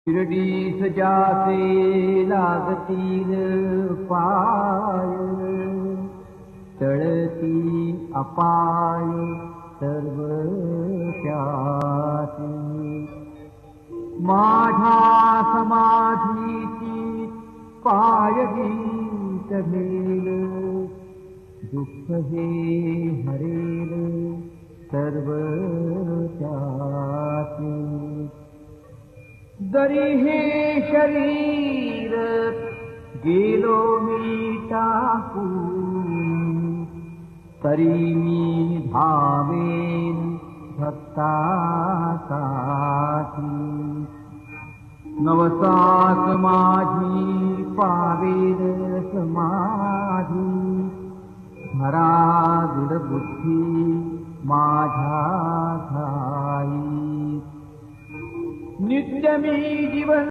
शिर्डीस जाचे लागतील पाय, टळती अपाय सर्व त्यासी। माझ्या समाधीची पायगीत घेल, दुःख हे हरेल सर्व त्यासी। जरी हे शरीर गेलो मी टाकून, तरी मी धावेन भक्तासाठी। नवसात माझी पावेल समाधी, धरा दृढ बुद्धी माझ्या घाई। नित्य मी जीवन